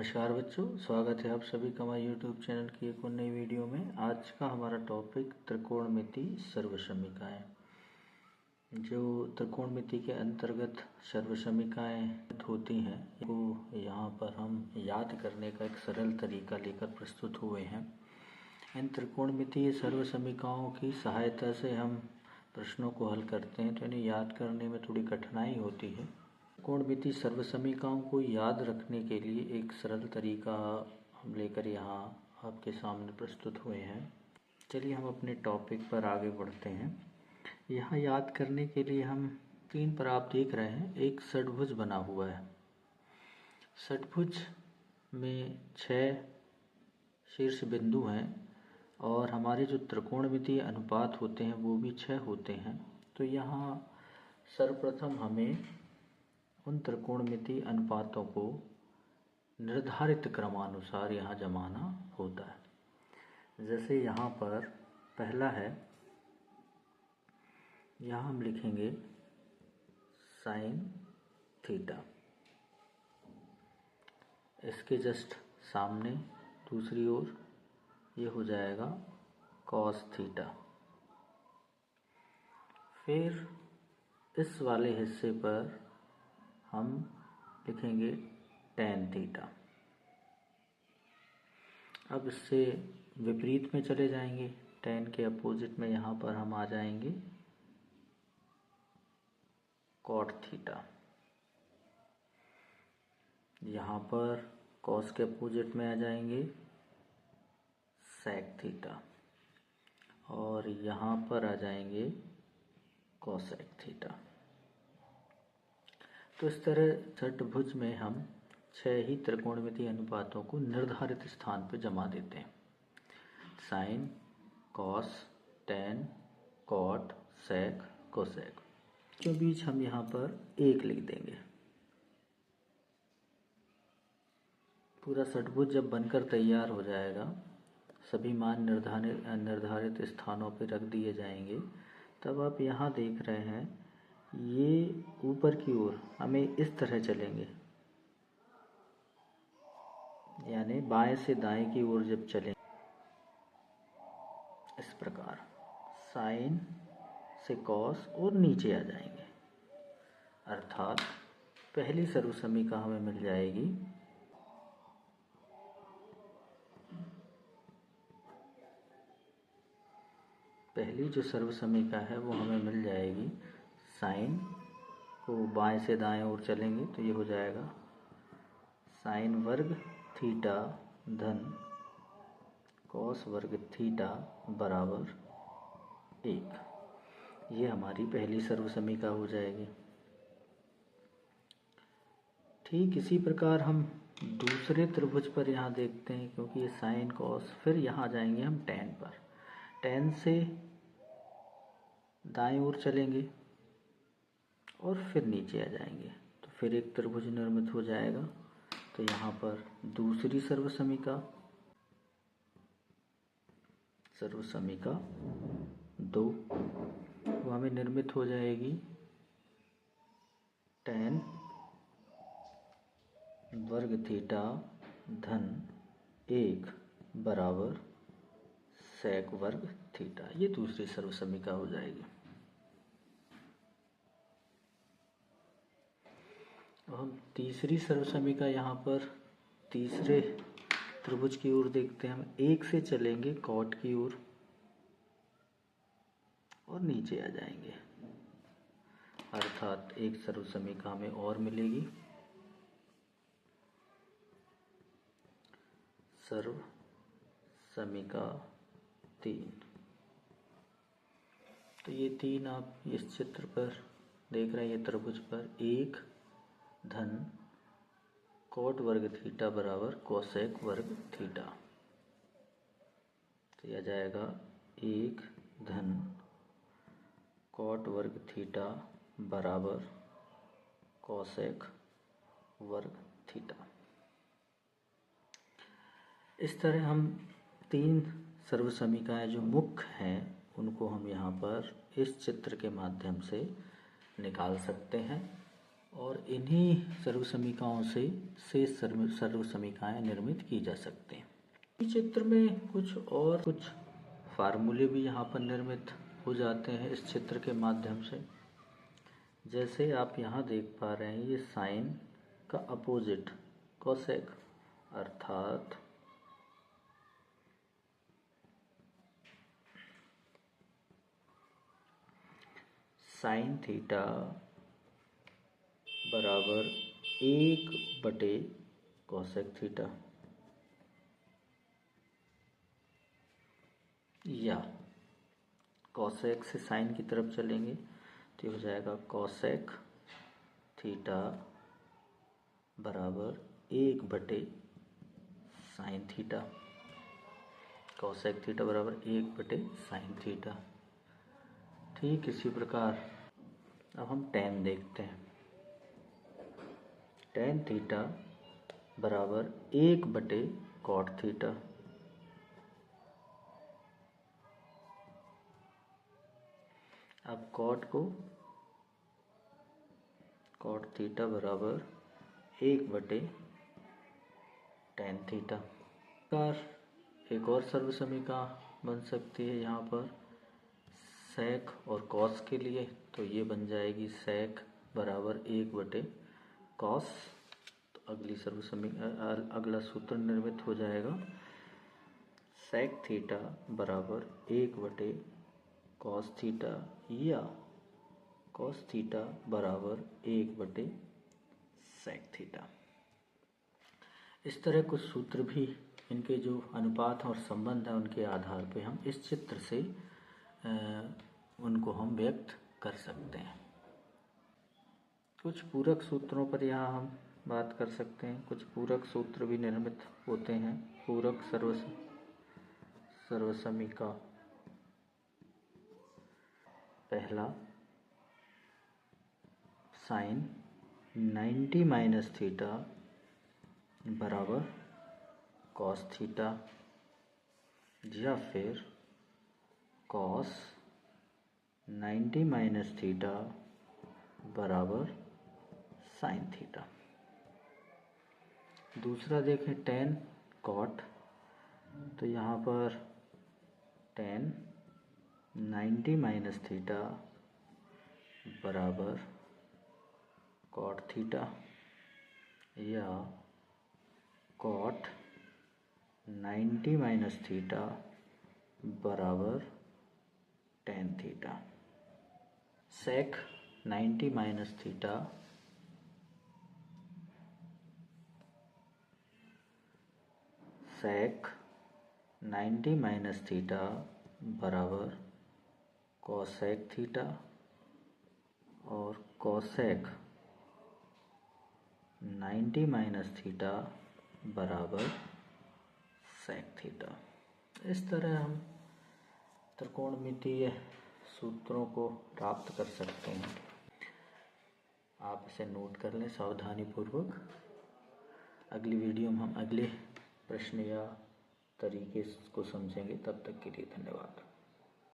नमस्कार बच्चों, स्वागत है आप सभी का हमारे YouTube चैनल की एक और नई वीडियो में। आज का हमारा टॉपिक त्रिकोणमिति सर्वसमीकाएं। जो त्रिकोणमिति के अंतर्गत सर्वसमीकाएं होती हैं वो यहाँ पर हम याद करने का एक सरल तरीका लेकर प्रस्तुत हुए हैं। इन त्रिकोणमितीय सर्वसमीकाओं की सहायता से हम प्रश्नों को हल करते हैं, तो इन्हें याद करने में थोड़ी कठिनाई होती है। त्रिकोणमितीय सर्वसमीकाओं को याद रखने के लिए एक सरल तरीका हम लेकर यहाँ आपके सामने प्रस्तुत हुए हैं। चलिए हम अपने टॉपिक पर आगे बढ़ते हैं। यहाँ याद करने के लिए हम स्क्रीन पर आप देख रहे हैं एक षट्भुज बना हुआ है। षट्भुज में 6 शीर्ष बिंदु हैं और हमारे जो त्रिकोणमितीय अनुपात होते हैं वो भी 6 होते हैं। तो यहाँ सर्वप्रथम हमें उन त्रिकोणमितीय अनुपातों को निर्धारित क्रमानुसार यहाँ जमाना होता है। जैसे यहाँ पर पहला है, यहाँ हम लिखेंगे साइन थीटा। इसके जस्ट सामने दूसरी ओर ये हो जाएगा कॉस थीटा। फिर इस वाले हिस्से पर हम लिखेंगे टेन थीटा। अब इससे विपरीत में चले जाएंगे, टेन के अपोजिट में यहाँ पर हम आ जाएंगे कॉट थीटा। यहाँ पर कॉस के अपोजिट में आ जाएंगे सेक थीटा और यहाँ पर आ जाएंगे कोसेक थीटा। तो इस तरह षट्भुज में हम 6 ही त्रिकोणमितीय अनुपातों को निर्धारित स्थान पर जमा देते हैं। साइन, कॉस, टेन, कॉट, सेक, कोसेक के बीच हम यहाँ पर 1 लिख देंगे। पूरा षट्भुज जब बनकर तैयार हो जाएगा, सभी मान निर्धारित स्थानों पर रख दिए जाएंगे, तब आप यहाँ देख रहे हैं ये ऊपर की ओर हमें इस तरह चलेंगे, यानी बाएं से दाएं की ओर जब चलें इस प्रकार साइन से कॉस और नीचे आ जाएंगे। अर्थात पहली सर्वसमीका हमें मिल जाएगी पहली जो सर्वसमीका है वो हमें मिल जाएगी, साइन को बाएं से दाएं ओर चलेंगे तो ये हो जाएगा साइन वर्ग थीटा धन कॉस वर्ग थीटा बराबर 1। ये हमारी पहली सर्वसमीका हो जाएगी। ठीक इसी प्रकार हम दूसरे त्रिभुज पर यहाँ देखते हैं, क्योंकि ये साइन कॉस, फिर यहाँ जाएंगे हम टेन पर। टेन से दाएं ओर चलेंगे और फिर नीचे आ जाएंगे, तो फिर एक त्रिभुज निर्मित हो जाएगा। तो यहाँ पर दूसरी सर्वसमीका 2 वो हमें निर्मित हो जाएगी टेन वर्ग थीटा धन 1 बराबर सेक वर्ग थीटा। ये दूसरी सर्वसमीका हो जाएगी। अब हम तीसरी सर्वसमीका यहाँ पर तीसरे त्रिभुज की ओर देखते हैं। हम 1 से चलेंगे कॉट की ओर और नीचे आ जाएंगे, अर्थात एक सर्वसमीका हमें और मिलेगी, सर्वसमीका 3। तो ये 3 आप इस चित्र पर देख रहे हैं, ये त्रिभुज पर 1 धन कॉट वर्ग थीटा बराबर कोसेक वर्ग थीटा। तो यह जाएगा 1 धन कॉट वर्ग थीटा बराबर कोसेक वर्ग थीटा। इस तरह हम 3 सर्वसमीकाएं जो मुख्य हैं उनको हम यहाँ पर इस चित्र के माध्यम से निकाल सकते हैं। और इन्हीं सर्वसमीकाओं से शेष सर्वसमीकाएं निर्मित की जा सकती हैं। इस चित्र में कुछ फार्मूले भी यहाँ पर निर्मित हो जाते हैं इस चित्र के माध्यम से। जैसे आप यहाँ देख पा रहे हैं, ये साइन का अपोजिट कोसेक, अर्थात साइन थीटा बराबर 1/कोसेक थीटा, या कोसेक से साइन की तरफ चलेंगे तो हो जाएगा कोसेक थीटा बराबर 1/साइन थीटा। कोसेक थीटा बराबर 1/साइन थीटा। ठीक इसी प्रकार अब हम टेन देखते हैं। टेन थीटा बराबर 1/कॉट थीटा। अब कॉट थीटा बराबर 1/टेन थीटा। एक और सर्वसमीका बन सकती है यहाँ पर सेक और कॉस के लिए, तो ये बन जाएगी सेक बराबर 1/कॉस। तो अगला सूत्र निर्मित हो जाएगा सेक थीटा बराबर 1/कॉस थीटा, या कॉस थीटा बराबर 1/सेक थीटा। इस तरह कुछ सूत्र भी, इनके जो अनुपात और संबंध है उनके आधार पे हम इस चित्र से उनको हम व्यक्त कर सकते हैं। कुछ पूरक सूत्रों पर यहाँ हम बात कर सकते हैं। कुछ पूरक सूत्र भी निर्मित होते हैं। पूरक सर्वसमीका। पहला, साइन 90 माइनस थीटा बराबर कॉस थीटा, या फिर कॉस 90 माइनस थीटा बराबर साइन थीटा। दूसरा देखें टेन कॉट, तो यहाँ पर टेन 90 माइनस थीटा बराबर कॉट थीटा, या कॉट 90 माइनस थीटा बराबर टेन थीटा। सेक 90 माइनस थीटा बराबर कोसेक थीटा, और कोसेक 90 माइनस थीटा बराबर सेक थीटा। इस तरह हम त्रिकोणमितीय सूत्रों को प्राप्त कर सकते हैं। आप इसे नोट कर लें सावधानी पूर्वक। अगली वीडियो में हम अगले प्रश्न या तरीके को समझेंगे। तब तक के लिए धन्यवाद।